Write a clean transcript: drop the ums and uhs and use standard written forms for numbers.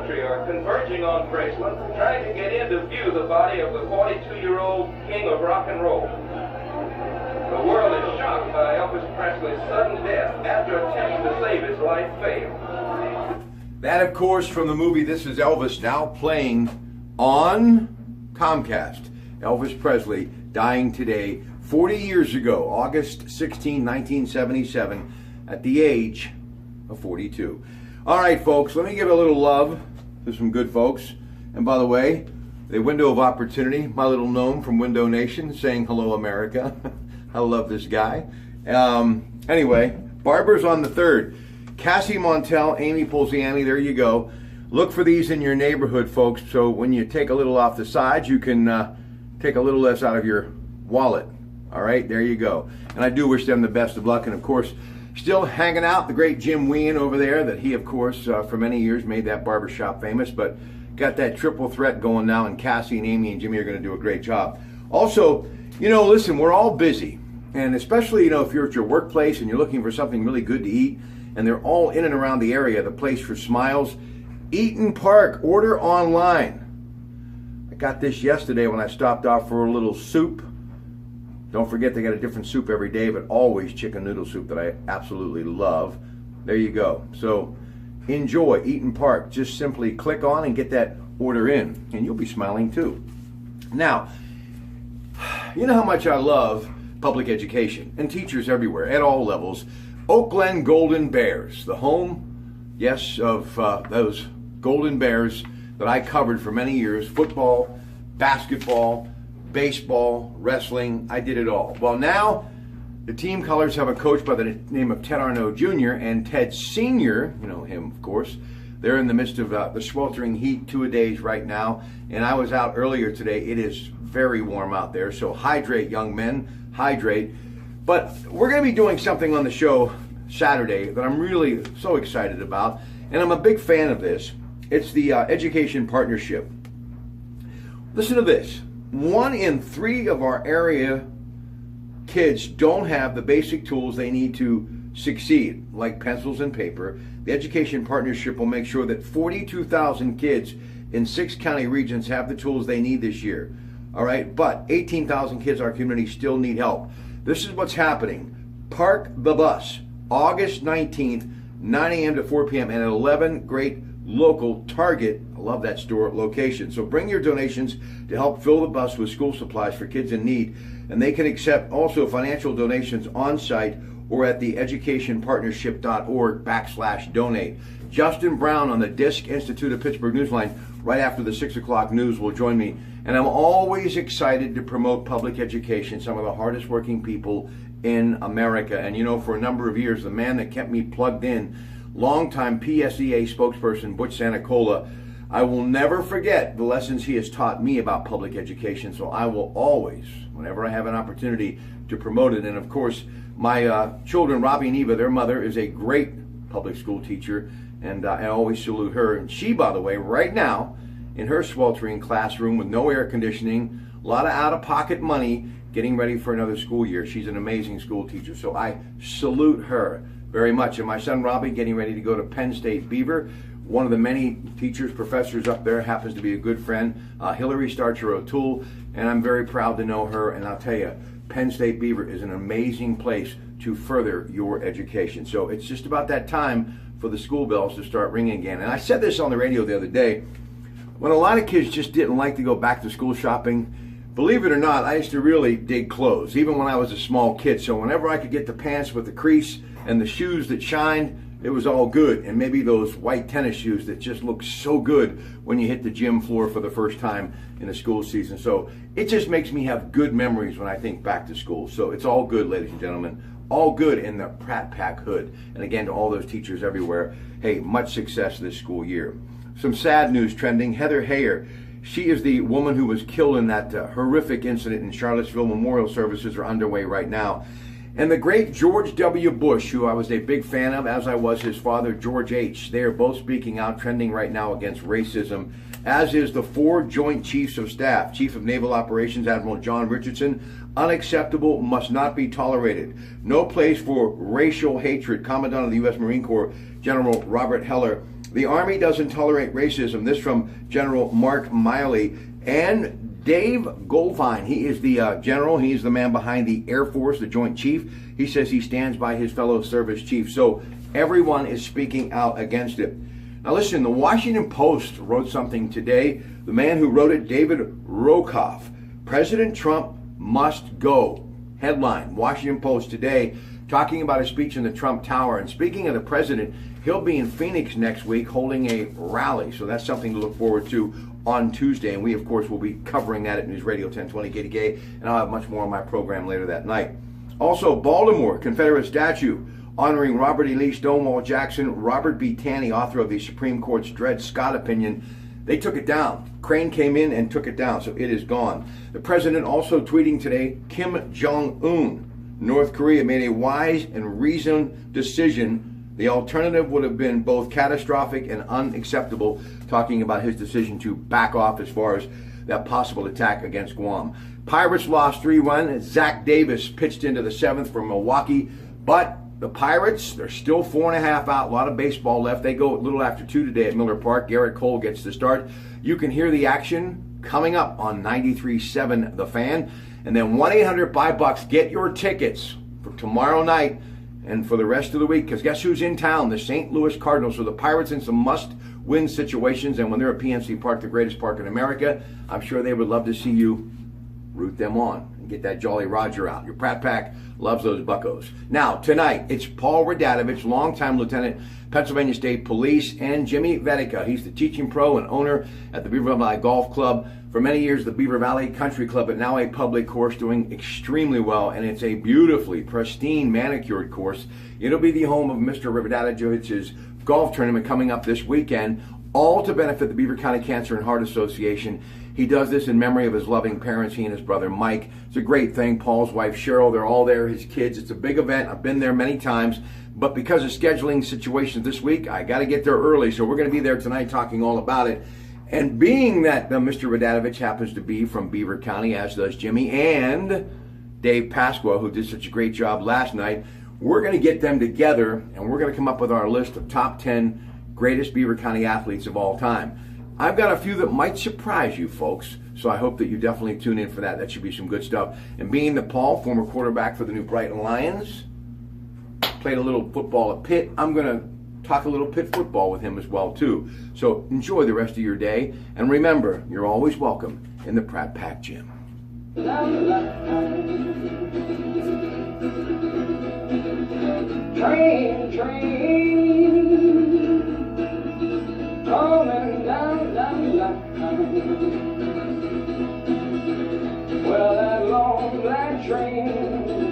country are converging on Graceland, trying to get into view the body of the 42-year-old king of rock and roll. The world is shocked by Elvis Presley's sudden death after attempts to save his life failed. That, of course, from the movie This Is Elvis, now playing on Comcast. Elvis Presley dying today, 40 years ago, August 16, 1977, at the age of 42. All right, folks, let me give a little love to some good folks. And by the way, the window of opportunity, my little gnome from Window Nation saying hello, America. I love this guy. Anyway, Barbara's on the 3rd. Cassie Montel, Amy Polziani, there you go. Look for these in your neighborhood, folks, so when you take a little off the sides, you can take a little less out of your wallet. All right, there you go. And I do wish them the best of luck. And, of course, still hanging out, the great Jim Ween over there that he, of course, for many years made that barbershop famous, but got that triple threat going now, and Cassie and Amy and Jimmy are going to do a great job. Also, you know, listen, we're all busy. And especially, you know, if you're at your workplace and you're looking for something really good to eat, and they're all in and around the area, the place for smiles, Eaton Park, order online. I got this yesterday when I stopped off for a little soup. Don't forget they got a different soup every day, but always chicken noodle soup that I absolutely love. There you go. So enjoy Eaton Park. Just simply click on and get that order in, and you'll be smiling too. Now, you know how much I love public education and teachers everywhere at all levels. Oak Glen Golden Bears, the home, yes, of those Golden Bears that I covered for many years. Football, basketball, baseball, wrestling, I did it all. Well, now the team colors have a coach by the name of Ted Arnaud Jr. and Ted Sr., you know him, of course. They're in the midst of the sweltering heat, 2-a-days right now, and I was out earlier today. It is very warm out there, so hydrate, young men, hydrate. But we're going to be doing something on the show Saturday that I'm really so excited about, and I'm a big fan of this. It's the Education Partnership. Listen to this. 1 in 3 of our area kids don't have the basic tools they need to succeed, like pencils and paper. The Education Partnership will make sure that 42,000 kids in 6 county regions have the tools they need this year. All right, but 18,000 kids in our community still need help. This is what's happening. Park the Bus, August 19th, 9 a.m. to 4 p.m. and at 11 great local Target, I love that store, location. So bring your donations to help fill the bus with school supplies for kids in need. And they can accept also financial donations on site or at the educationpartnership.org/donate. Justin Brown on the Disc Institute of Pittsburgh Newsline right after the 6 o'clock news will join me. And I'm always excited to promote public education, some of the hardest working people in America. And you know, for a number of years, the man that kept me plugged in, longtime PSEA spokesperson Butch Santacola, I will never forget the lessons he has taught me about public education. So I will always, whenever I have an opportunity, to promote it. And of course, my children, Robbie and Eva, their mother is a great public school teacher, and I always salute her. And she, by the way, right now, in her sweltering classroom with no air conditioning, a lot of out-of-pocket money, getting ready for another school year. She's an amazing school teacher, so I salute her very much. And my son Robbie getting ready to go to Penn State Beaver. One of the many teachers, professors up there happens to be a good friend, Hillary Starcher O'Toole, and I'm very proud to know her. And I'll tell you, Penn State Beaver is an amazing place to further your education. So it's just about that time for the school bells to start ringing again. And I said this on the radio the other day, when a lot of kids just didn't like to go back to school shopping. Believe it or not, I used to really dig clothes, even when I was a small kid. So whenever I could get the pants with the crease and the shoes that shined, it was all good. And maybe those white tennis shoes that just look so good when you hit the gym floor for the first time in the school season. So it just makes me have good memories when I think back to school. So it's all good, ladies and gentlemen. All good in the Pratt Pack hood. And again, to all those teachers everywhere, hey, much success this school year. Some sad news trending. Heather Heyer, she is the woman who was killed in that horrific incident in Charlottesville. Memorial services are underway right now. And the great George W. Bush, who I was a big fan of, as I was his father, George H. They are both speaking out, trending right now against racism, as is the 4 Joint Chiefs of Staff. Chief of Naval Operations, Admiral John Richardson, unacceptable, must not be tolerated. No place for racial hatred. Commandant of the U.S. Marine Corps, General Robert Heller, The Army doesn't tolerate racism. This from General Mark Miley. And Dave Goldfein, he is the general. He's the man behind the Air Force, the Joint Chief. He says he stands by his fellow service chiefs. So everyone is speaking out against it. Now listen, the Washington Post wrote something today. The man who wrote it, David Rokoff. President Trump must go. Headline, Washington Post today, talking about a speech in the Trump Tower. And speaking of the president, he'll be in Phoenix next week holding a rally. So that's something to look forward to on Tuesday. And we, of course, will be covering that at News Radio 1020 KDK. And I'll have much more on my program later that night. Also, Baltimore, Confederate statue honoring Robert E. Lee, Stonewall Jackson, Robert B. Taney, author of the Supreme Court's Dred Scott opinion. They took it down. Crane came in and took it down, so it is gone. The president also tweeting today, Kim Jong-un, North Korea made a wise and reasoned decision. The alternative would have been both catastrophic and unacceptable, talking about his decision to back off as far as that possible attack against Guam. Pirates lost 3-1. Zach Davis pitched into the 7th for Milwaukee, but the Pirates, they're still 4.5 out. A lot of baseball left. They go a little after 2 today at Miller Park. Garrett Cole gets the start. You can hear the action coming up on 93.7 The Fan. And then 1-800-BUY-BUCKS. Get your tickets for tomorrow night and for the rest of the week. Because guess who's in town? The St. Louis Cardinals. So the Pirates in some must-win situations. And when they're at PNC Park, the greatest park in America, I'm sure they would love to see you root them on. Get that Jolly Roger out. Your Pratt Pack loves those buccos. Now, tonight, it's Paul Radadovich, longtime lieutenant, Pennsylvania State Police, and Jimmy Vedeka. He's the teaching pro and owner at the Beaver Valley Golf Club. For many years, the Beaver Valley Country Club, but now a public course doing extremely well, and it's a beautifully pristine manicured course. It'll be the home of Mr. Radadavich's golf tournament coming up this weekend, all to benefit the Beaver County Cancer and Heart Association. He does this in memory of his loving parents, he and his brother Mike. It's a great thing. Paul's wife Cheryl, they're all there, his kids. It's a big event. I've been there many times, but because of scheduling situations this week, I got to get there early, so we're going to be there tonight talking all about it. And being that Mr. Radadovich happens to be from Beaver County, as does Jimmy and Dave Pasqua, who did such a great job last night, we're going to get them together, and we're going to come up with our list of top 10 greatest Beaver County athletes of all time. I've got a few that might surprise you folks, so I hope that you definitely tune in for that. That should be some good stuff. And being that Paul, former quarterback for the New Brighton Lions, played a little football at Pitt, I'm going to talk a little Pitt football with him as well, too. So enjoy the rest of your day, and remember, you're always welcome in the Pratt Pack Gym. Train, coming down the line. Well, that long black train